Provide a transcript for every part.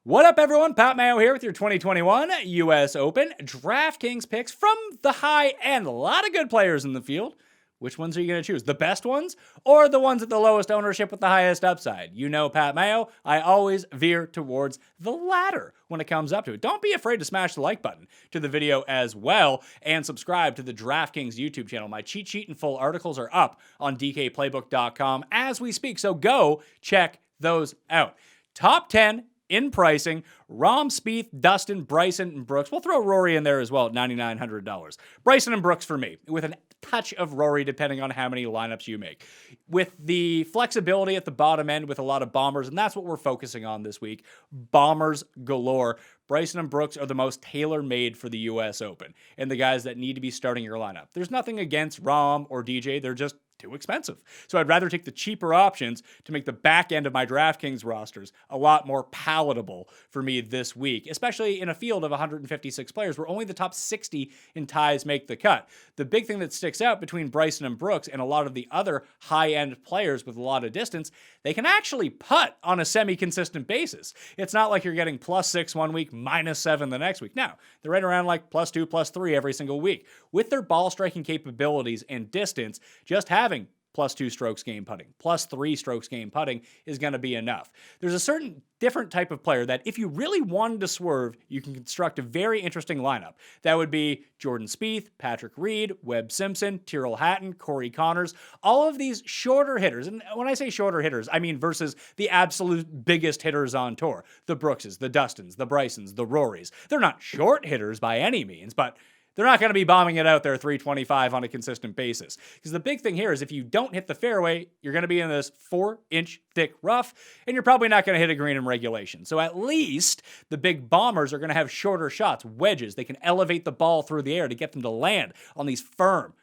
What up, everyone? Pat Mayo here with your 2021 U.S. Open DraftKings picks from the high end. A lot of good players in the field. Which ones are you going to choose? The best ones or the ones at the lowest ownership with the highest upside? You know Pat Mayo, I always veer towards the latter when it comes up to it. Don't be afraid to smash the like button to the video as well and subscribe to the DraftKings YouTube channel. My cheat sheet and full articles are up on dkplaybook.com as we speak, so go check those out. Top 10 in pricing, Rahm, Spieth, Dustin, Bryson, and Brooks. We'll throw Rory in there as well at $9,900. Bryson and Brooks for me, with an touch of Rory depending on how many lineups you make. With the flexibility at the bottom end with a lot of bombers, and that's what we're focusing on this week. Bombers galore. Bryson and Brooks are the most tailor-made for the U.S. Open and the guys that need to be starting your lineup. There's nothing against Rahm or DJ. They're just too expensive. So I'd rather take the cheaper options to make the back end of my DraftKings rosters a lot more palatable for me this week, especially in a field of 156 players where only the top 60 in ties make the cut. The big thing that sticks out between Bryson and Brooks and a lot of the other high-end players with a lot of distance, they can actually putt on a semi-consistent basis. It's not like you're getting +6 one week, -7 the next week. No, they're right around like +2, +3 every single week. With their ball striking capabilities and distance, just having +2 strokes game putting, +3 strokes game putting is going to be enough. There's a certain different type of player that if you really wanted to swerve, you can construct a very interesting lineup. That would be Jordan Spieth, Patrick Reed, Webb Simpson, Tyrrell Hatton, Corey Connors, all of these shorter hitters. And when I say shorter hitters, I mean versus the absolute biggest hitters on tour. The Brookses, the Dustins, the Brysons, the Rorys. They're not short hitters by any means, but they're not going to be bombing it out there 325 on a consistent basis. Because the big thing here is if you don't hit the fairway, you're going to be in this 4-inch thick rough, and you're probably not going to hit a green in regulation. So at least the big bombers are going to have shorter shots, wedges. They can elevate the ball through the air to get them to land on these firm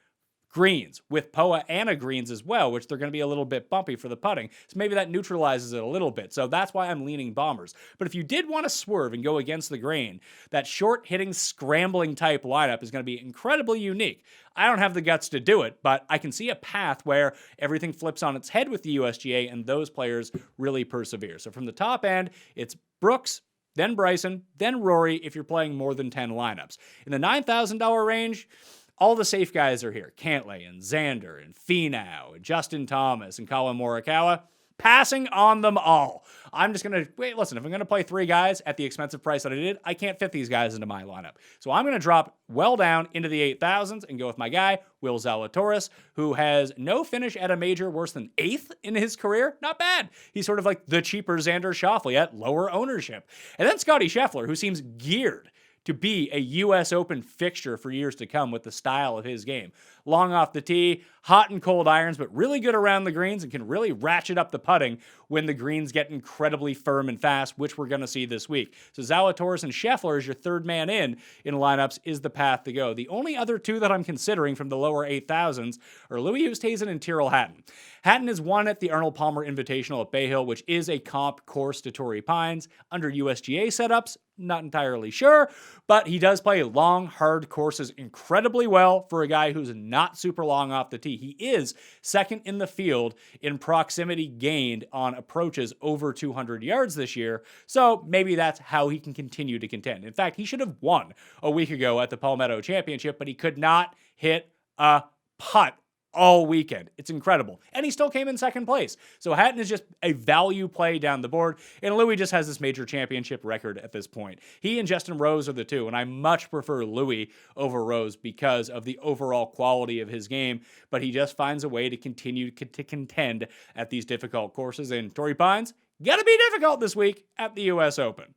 greens with POA Anna greens as well, which they're going to be a little bit bumpy for the putting. So maybe that neutralizes it a little bit. So that's why I'm leaning bombers. But if you did want to swerve and go against the grain, that short hitting scrambling type lineup is going to be incredibly unique. I don't have the guts to do it, but I can see a path where everything flips on its head with the USGA and those players really persevere. So from the top end, it's Brooks, then Bryson, then Rory if you're playing more than 10 lineups. In the $9,000 range, all the safe guys are here. Cantlay and Xander and Finau and Justin Thomas and Colin Morikawa. Passing on them all. I'm just going to, wait, listen, if I'm going to play 3 guys at the expensive price that I did, I can't fit these guys into my lineup. So I'm going to drop well down into the 8,000s and go with my guy, Will Zalatoris, who has no finish at a major worse than 8th in his career. Not bad. He's sort of like the cheaper Xander Schauffele at lower ownership. And then Scotty Scheffler, who seems geared to be a U.S. Open fixture for years to come with the style of his game. Long off the tee, hot and cold irons, but really good around the greens and can really ratchet up the putting when the greens get incredibly firm and fast, which we're going to see this week. So Zalatoris and Scheffler as your third man in lineups is the path to go. The only other 2 that I'm considering from the lower 8,000s are Louis Oosthuizen and Tyrrell Hatton. Hatton has won at the Arnold Palmer Invitational at Bay Hill, which is a comp course to Torrey Pines. Under USGA setups, not entirely sure, but he does play long, hard courses incredibly well for a guy who's not super long off the tee. He is second in the field in proximity gained on approaches over 200 yards this year, so maybe that's how he can continue to contend. In fact, he should have won a week ago at the Palmetto Championship, but he could not hit a putt all weekend. It's incredible. And he still came in second place. So Hatton is just a value play down the board, and Louis just has this major championship record at this point. He and Justin Rose are the 2, and I much prefer Louis over Rose because of the overall quality of his game, but he just finds a way to continue to contend at these difficult courses, and Torrey Pines, gotta be difficult this week at the U.S. Open.